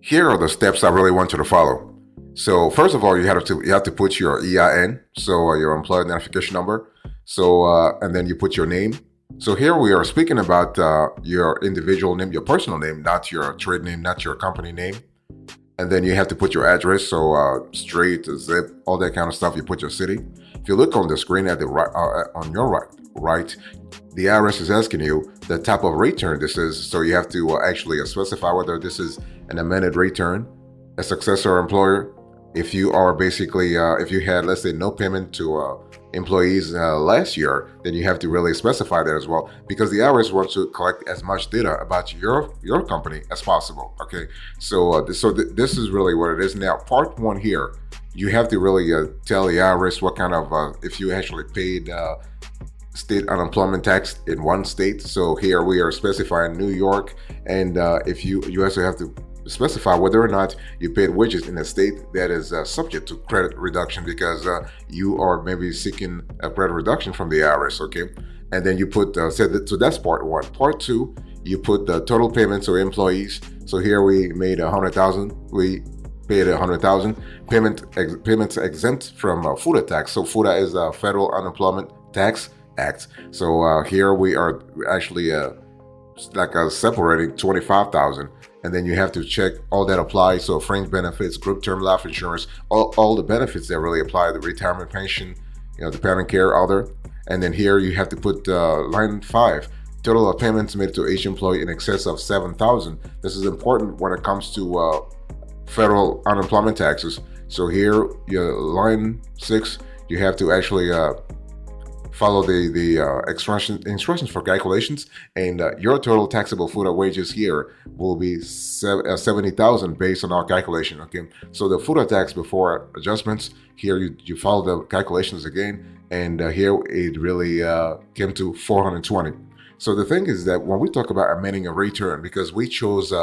Here are the steps I really want you to follow. So first of all, you have to put your EIN, so your employer identification number. So and then you put your name. So here we are speaking about your individual name, your personal name, not your trade name, not your company name. And then you have to put your address, so street, zip, all that kind of stuff. You put your city. If you look on the screen at the right, on your right, the IRS is asking you the type of return this is. So you have to actually specify whether this is an amended return, a successor employer. If you are basically, if you had, let's say, no payment to employees last year, then you have to really specify that as well, because the IRS wants to collect as much data about your company as possible. Okay, so this is really what it is. Now, part one here, you have to really tell the IRS what kind of if you actually paid state unemployment tax in one state. So here we are specifying New York, and if you also have to specify whether or not you paid wages in a state that is subject to credit reduction, because you are maybe seeking a credit reduction from the IRS. Okay, and then you put so that's part one. Part two, you put the total payments to employees. So here we made 100,000. We paid 100,000. Payments exempt from FUTA tax. So FUTA is a Federal Unemployment Tax Act. So here we are actually separating 25,000, and then you have to check all that applies. So fringe benefits, group term life insurance, all the benefits that really apply, the retirement pension, dependent care, other. And then here you have to put line 5, total of payments made to each employee in excess of 7,000. This is important when it comes to federal unemployment taxes. So here, your line 6, you have to actually follow the instructions for calculations, and your total taxable FUTA wages here will be 70,000 based on our calculation. Okay, so the FUTA tax before adjustments, here you follow the calculations again, and here it really came to 420. So the thing is that when we talk about amending a return, because we chose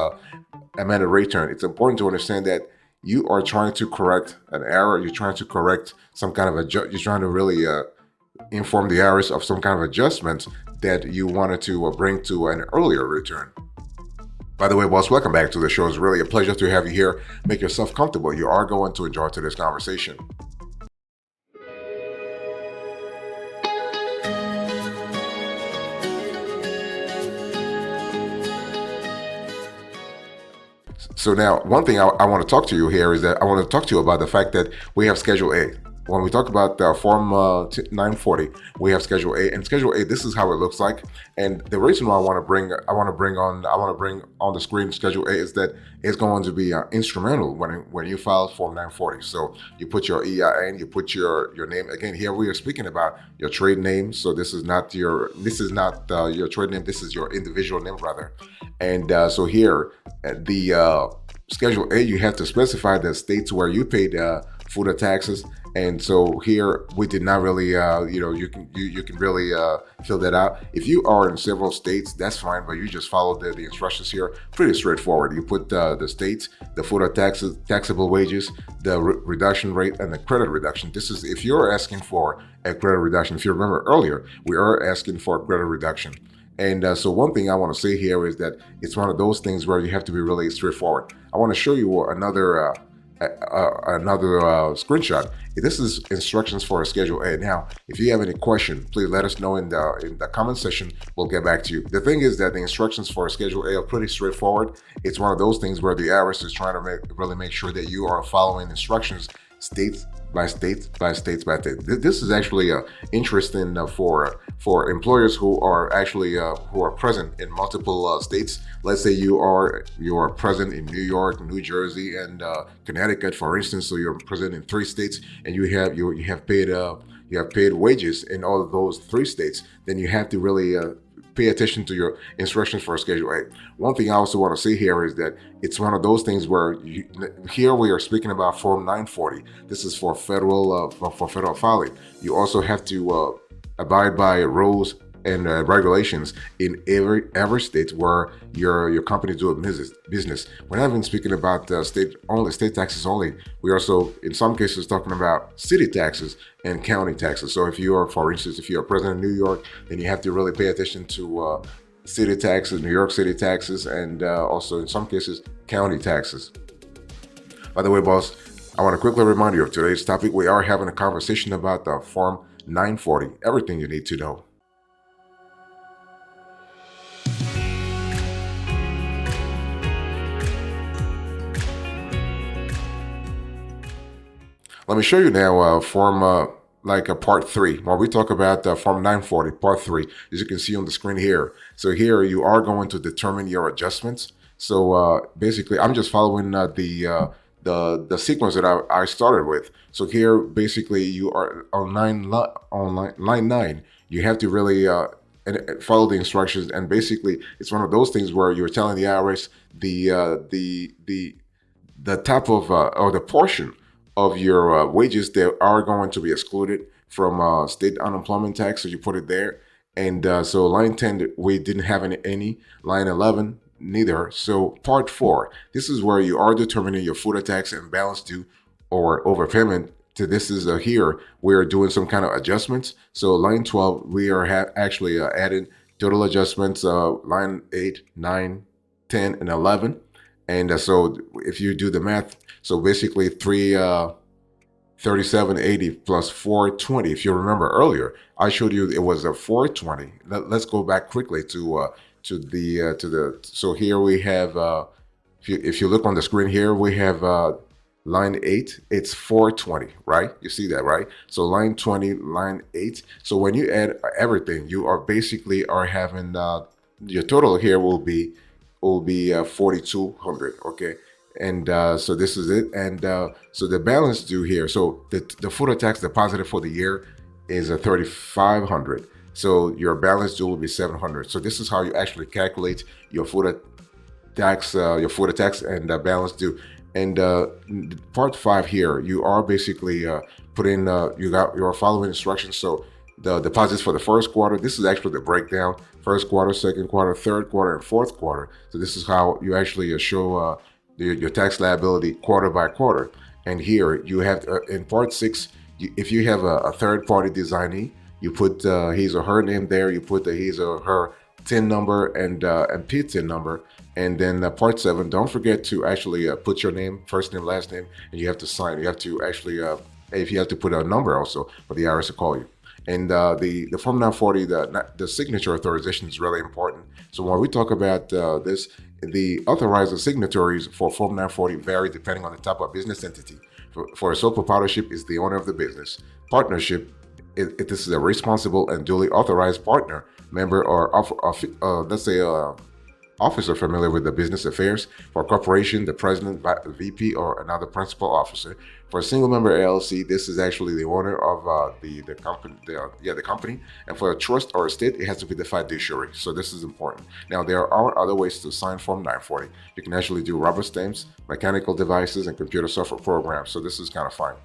amended return, it's important to understand that you are trying to correct an error. You're trying to correct some kind of you're trying to really inform the IRS of some kind of adjustment that you wanted to bring to an earlier return. By the way, boss, welcome back to the show. It's really a pleasure to have you here. Make yourself comfortable. You are going to enjoy today's conversation. So now, one thing I want to talk to you here is that I want to talk to you about the fact that we have Schedule A. When we talk about Form 940, we have Schedule A, and Schedule A, this is how it looks like. And the reason why I want to bring on the screen Schedule A is that it's going to be instrumental when you file Form 940. So you put your EIN, you put your name. Again, here we are speaking about your trade name. So this is not your trade name. This is your individual name rather. And so here at the Schedule A, you have to specify the states where you paid FUTA taxes. And so here we did not really, you can really fill that out. If you are in several states, that's fine, but you just follow the instructions here. Pretty straightforward. You put the states, the FUTA taxes, taxable wages, the reduction rate, and the credit reduction. This is if you're asking for a credit reduction. If you remember earlier, we are asking for a credit reduction. And so one thing I want to say here is that it's one of those things where you have to be really straightforward. I want to show you another screenshot. This is instructions for a Schedule A. Now, if you have any question, please let us know in the comment section. We'll get back to you. The thing is that the instructions for a Schedule A are pretty straightforward. It's one of those things where the IRS is trying to really make sure that you are following instructions state by state by state by state. This is actually interesting for employers who are actually who are present in multiple states. Let's say you are present in New York, New Jersey, and Connecticut, for instance. So you're present in 3 states, and you have paid wages in all of those 3 states. Then you have to really pay attention to your instructions for Schedule A. One thing I also want to say here is that it's one of those things where here we are speaking about Form 940. This is for federal filing. You also have to abide by rules and regulations in every state where your company is doing business. We're not even speaking about state taxes only. We also, in some cases, talking about city taxes and county taxes. So if you are, for instance, if you're president of New York, then you have to really pay attention to city taxes, New York City taxes, and also in some cases, county taxes. By the way, boss, I want to quickly remind you of today's topic. We are having a conversation about the Form 940, everything you need to know. Let me show you now Form like a Part 3. While we talk about Form 940, Part 3, as you can see on the screen here. So here you are going to determine your adjustments. So basically, I'm just following the sequence that I started with. So here, basically, you are on line 9. You have to really and follow the instructions. And basically, it's one of those things where you're telling the IRS the type of or the portion of your wages that are going to be excluded from state unemployment tax. So you put it there. And so line 10, we didn't have any. Line 11, neither. So part 4, this is where you are determining your FUTA tax and balance due or overpayment. To this is here, we're doing some kind of adjustments. So line 12, we are actually adding total adjustments, line 8, 9, 10, and 11. And so if you do the math, so basically 3780 plus 420. If you remember earlier, I showed you it was a 420. Let's go back quickly to the. So here we have. If you look on the screen here, we have line 8. It's 420, right? You see that, right? So line 20, line 8. So when you add everything, you are basically having your total here will be 4,200. Okay. And so this is it. And so the balance due here, so the FUTA tax deposited for the year is a 3,500. So your balance due will be 700. So this is how you actually calculate your FUTA tax, and balance due. And part 5 here, you are basically putting you're following instructions. So the deposits for the first quarter, this is actually the breakdown: first quarter, second quarter, third quarter, and fourth quarter. So this is how you actually show your tax liability quarter by quarter. And here you have in part 6, if you have a third-party designee, you put his or her name there. You put his or her TIN number and PTIN number. And then part 7, don't forget to actually put your name, first name, last name, and you have to sign. You have to actually, if you have to put a number also for the IRS to call you. And the Form 940, the signature authorization is really important. So when we talk about this, the authorized signatories for Form 940 vary depending on the type of business entity. For a sole proprietorship, is the owner of the business. Partnership, this is a responsible and duly authorized partner, member, or let's say officer familiar with the business affairs. For a corporation, the president, VP, or another principal officer. For a single member LLC, this is actually the owner of the company, the company. And for a trust or estate, it has to be the fiduciary. So this is important. Now, there are other ways to sign Form 940. You can actually do rubber stamps, mechanical devices, and computer software programs. So this is kind of fun.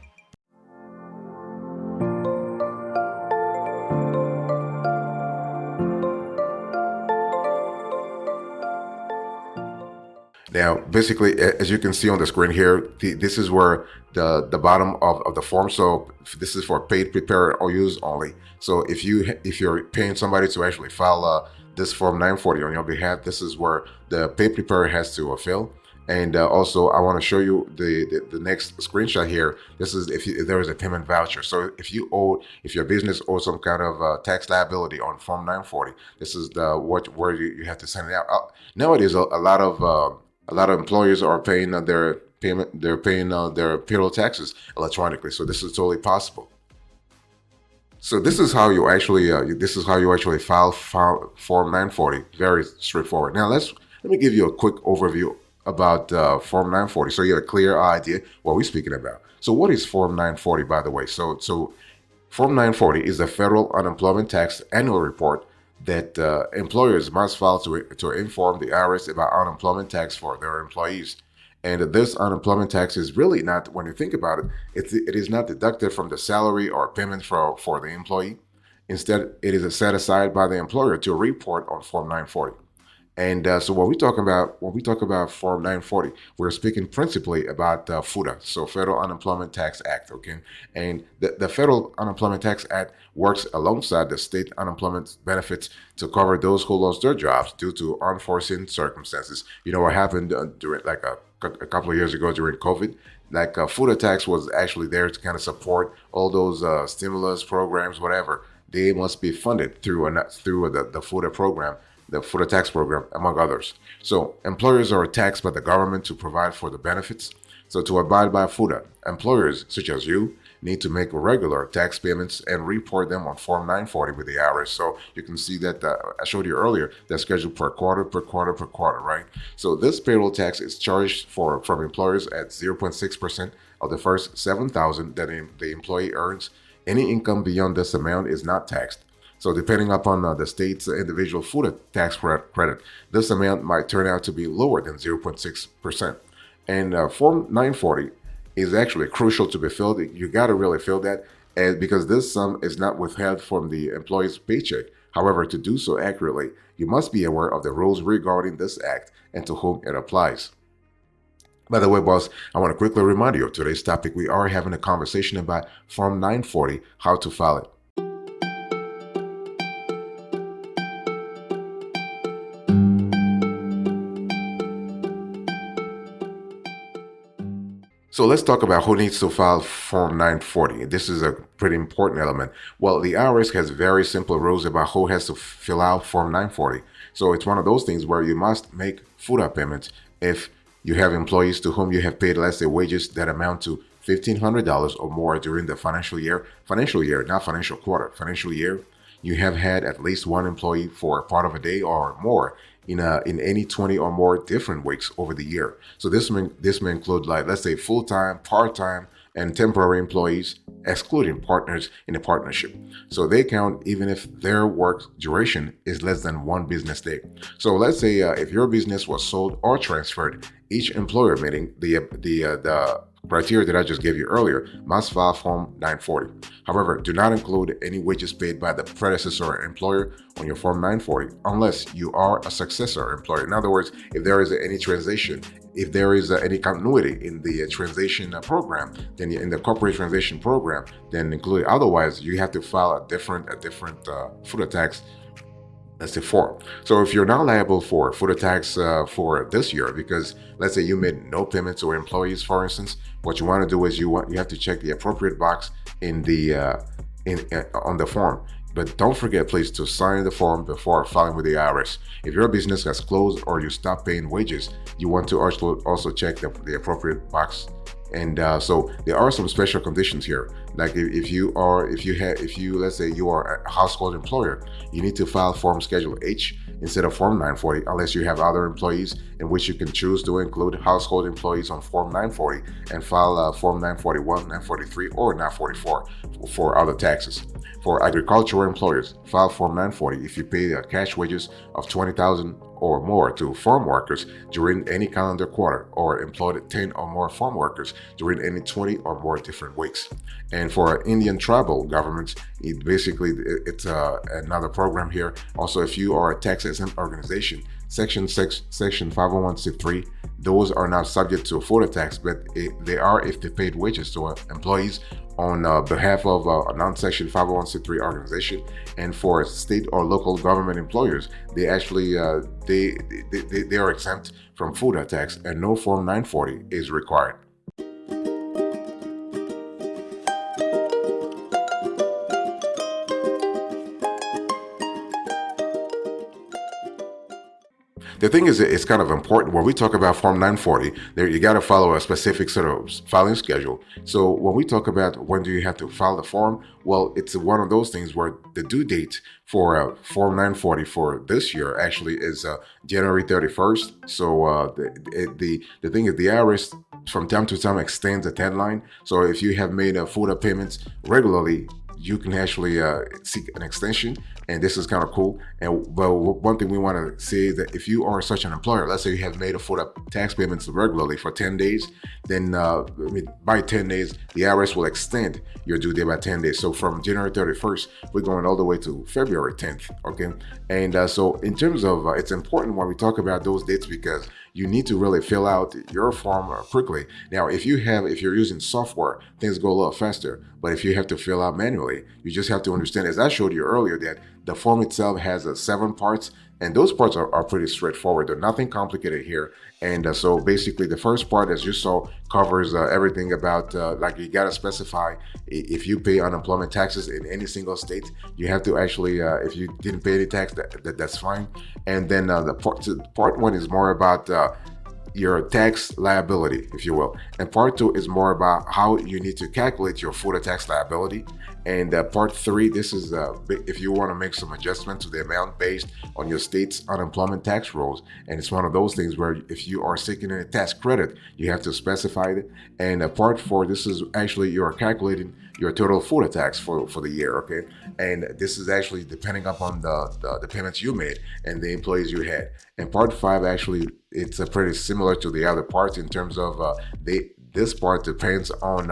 Now, basically, as you can see on the screen here, this is where the bottom of the form. So this is for paid preparer or use only. So if you're paying somebody to actually file this Form 940 on your behalf, this is where the paid preparer has to fill. And also, I want to show you the next screenshot here. This is if there is a payment voucher. So if your business owes some kind of tax liability on Form 940, this is where you have to send it out. Nowadays, a lot of employers are paying their payroll taxes electronically. So this is totally possible. So this is how you actually file Form 940. Very straightforward. Now let me give you a quick overview about Form 940, so you have a clear idea what we're speaking about. So what is Form 940, by the way? So Form 940 is the federal unemployment tax annual report that employers must file to inform the IRS about unemployment tax for their employees. And this unemployment tax is really not, when you think about it, it is not deducted from the salary or payment for the employee. Instead, it is set aside by the employer to report on Form 940. And so when we talk about Form 940, we're speaking principally about FUTA, so Federal Unemployment Tax Act, okay? And the Federal Unemployment Tax Act works alongside the state unemployment benefits to cover those who lost their jobs due to unforeseen circumstances. You know what happened during like a a couple of years ago during COVID. Like FUTA tax was actually there to kind of support all those stimulus programs, whatever. They must be funded through the FUTA program, the FUTA tax program, among others. So employers are taxed by the government to provide for the benefits. So to abide by FUTA, employers such as you need to make regular tax payments and report them on Form 940 with the IRS. So you can see that I showed you earlier, that's scheduled per quarter, right? So this payroll tax is charged from employers at 0.6% of the first $7,000 that the employee earns. Any income beyond this amount is not taxed. So depending upon the state's individual FUTA tax credit, this amount might turn out to be lower than 0.6%. And Form 940 is actually crucial to be filled. You got to really fill that, because this sum is not withheld from the employee's paycheck. However, to do so accurately, you must be aware of the rules regarding this act and to whom it applies. By the way, boss, I want to quickly remind you of today's topic. We are having a conversation about Form 940, how to file it. So let's talk about who needs to file Form 940. This is a pretty important element. Well, the IRS has very simple rules about who has to fill out Form 940. So it's one of those things where you must make FUTA payments if you have employees to whom you have paid, let's say, wages that amount to $1,500 or more during the financial year, not financial quarter, financial year. You have had at least one employee for part of a day or more in any 20 or more different weeks over the year. So this may include, like, let's say, full-time, part-time, and temporary employees, excluding partners in a partnership. So they count even if their work duration is less than 1 business day. So let's say if your business was sold or transferred, each employer meeting the criteria that I just gave you earlier must file Form 940. However, do not include any wages paid by the predecessor employer on your Form 940 unless you are a successor employer. In other words, if there is any transition, if there is any continuity in the transition program, then in the corporate transition program, then include. Otherwise, you have to file a different FUTA tax. That's the form. So if you're not liable for FUTA tax for this year, because let's say you made no payments to employees, for instance, what you want to do is you have to check the appropriate box in the on the form. But don't forget, please, to sign the form before filing with the IRS. If your business has closed or you stop paying wages, you want to also check the appropriate box. And so there are some special conditions here. Like if you let's say you are a household employer, you need to file Form Schedule H instead of Form 940, unless you have other employees in which you can choose to include household employees on Form 940 and file Form 941, 943, or 944 for other taxes. For agricultural employers, file Form 940 if you pay cash wages of $20,000 or more to farm workers during any calendar quarter, or employed 10 or more farm workers during any 20 or more different weeks. And for Indian tribal governments, it's another program here. Also, if you are a tax-exempt organization, Section 501c3, those are not subject to a FUTA tax, but they are if they paid wages to employees on behalf of a non-Section 501c3 organization. And for state or local government employers, they actually they are exempt from FUTA tax, and no Form 940 is required. The thing is, it's kind of important when we talk about Form 940, there you got to follow a specific sort of filing schedule. So when we talk about when do you have to file the form, well, it's one of those things where the due date for Form 940 for this year actually is January 31st. So the thing is, the IRS from time to time extends the deadline. So if you have made FUTA payments regularly, you can actually seek an extension, and this is kind of cool. But one thing we want to say is that if you are such an employer, let's say you have made FUTA tax payments regularly for 10 days, then by 10 days, the IRS will extend your due date by 10 days. So from January 31st, we're going all the way to February 10th, okay? And so in terms of, it's important when we talk about those dates, because you need to really fill out your form quickly. Now, if you're using software, things go a little faster. But if you have to fill out manually, you just have to understand, as I showed you earlier, that the form itself has 7 parts, And those parts are pretty straightforward. They're nothing complicated here. And so basically the first part, as you saw, covers everything about like you got to specify if you pay unemployment taxes in any single state. You have to actually, if you didn't pay any tax, that's fine. And then the part one is more about your tax liability, if you will. And part two is more about how you need to calculate your FUTA tax liability. And part three, this is if you want to make some adjustment to the amount based on your state's unemployment tax rules. And it's one of those things where if you are seeking a tax credit, you have to specify it. And part four, this is actually you're calculating your total FUTA tax for the year, okay? And this is actually depending upon the payments you made and the employees you had. And part five, actually, it's pretty similar to the other parts in terms of this part depends on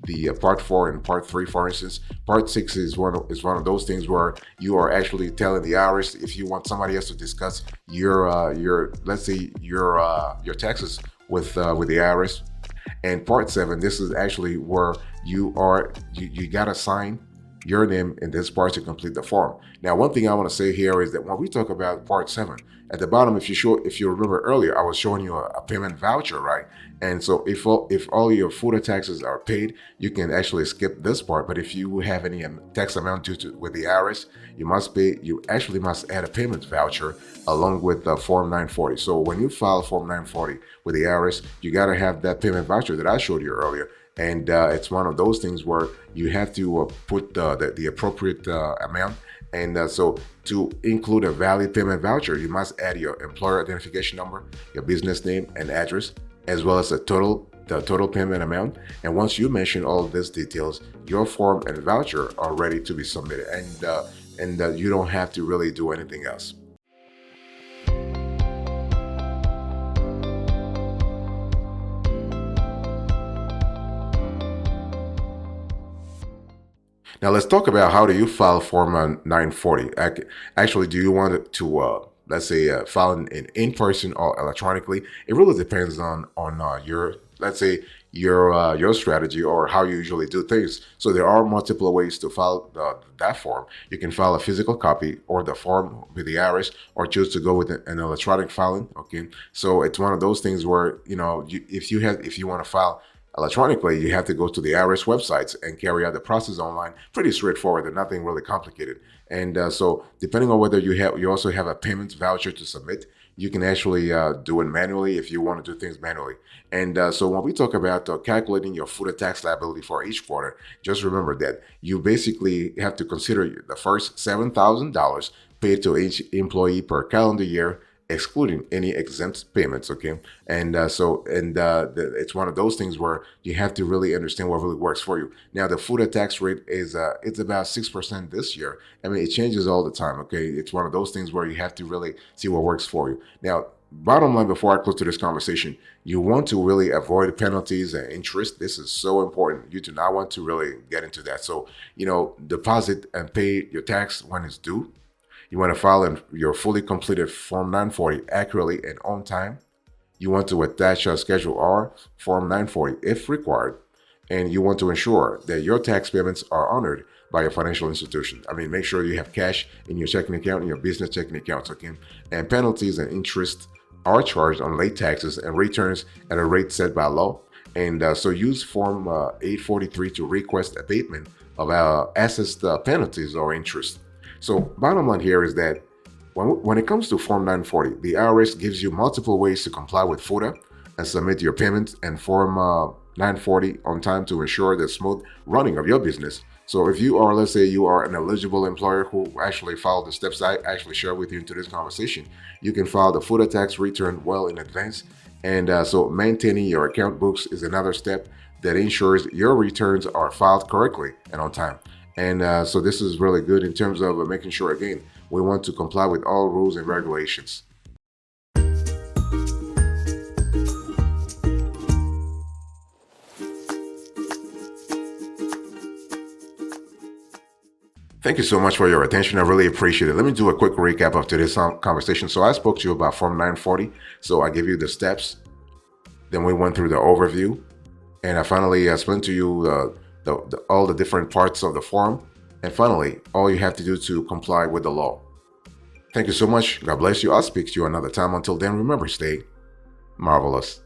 the part four and part three. For instance, part six is one of those things where you are actually telling the IRS if you want somebody else to discuss your let's say your taxes with the IRS. And part seven, this is actually where you gotta sign your name in this part to complete the form. Now, one thing I want to say here is that when we talk about part seven, at the bottom, if you remember earlier, I was showing you a payment voucher, right? And so if all your FUTA taxes are paid, you can actually skip this part. But if you have any tax amount due to with the IRS, you actually must add a payment voucher along with Form 940. So when you file Form 940 with the IRS, you got to have that payment voucher that I showed you earlier. And it's one of those things where you have to put the appropriate amount. And so to include a valid payment voucher, you must add your employer identification number, your business name and address, as well as the total payment amount. And once you mention all of these details, your form and voucher are ready to be submitted. And you don't have to really do anything else. Now let's talk about how do you file Form 940. Actually, do you want to let's say file in person or electronically? It really depends on your, let's say, your strategy or how you usually do things. So there are multiple ways to file that form. You can file a physical copy or the form with the IRS, or choose to go with an electronic filing. Okay, so it's one of those things where if you want to file electronically, you have to go to the IRS websites and carry out the process online. Pretty straightforward and nothing really complicated. And so depending on whether you also have a payment voucher to submit, you can actually do it manually if you want to do things manually. And so when we talk about calculating your FUTA tax liability for each quarter, just remember that you basically have to consider the first $7,000 paid to each employee per calendar year, excluding any exempt payments. Okay, and it's one of those things where you have to really understand what really works for you. Now, the FUTA tax rate is it's about 6% this year. I mean, it changes all the time. Okay, it's one of those things where you have to really see what works for you. Now, bottom line, before I close to this conversation, you want to really avoid penalties and interest. This is so important. You do not want to really get into that. So deposit and pay your tax when it's due. You want to file your fully completed Form 940 accurately and on time. You want to attach a Schedule R, Form 940 if required. And you want to ensure that your tax payments are honored by your financial institution. I mean, make sure you have cash in your checking account, in your business checking accounts, okay? And penalties and interest are charged on late taxes and returns at a rate set by law. And so use Form 843 to request abatement of assessed penalties or interest. So bottom line here is that when it comes to Form 940, the IRS gives you multiple ways to comply with FUTA and submit your payments and Form 940 on time to ensure the smooth running of your business. So if you are, let's say you are an eligible employer who actually followed the steps I actually shared with you in today's conversation, you can file the FUTA tax return well in advance. And so maintaining your account books is another step that ensures your returns are filed correctly and on time. And so this is really good in terms of making sure, again, we want to comply with all rules and regulations. Thank you so much for your attention. I really appreciate it. Let me do a quick recap of today's conversation. So I spoke to you about Form 940. So I gave you the steps. Then we went through the overview. And I finally explained to you all the different parts of the form. And finally, all you have to do to comply with the law. Thank you so much. God bless you. I'll speak to you another time. Until then, remember, stay marvelous.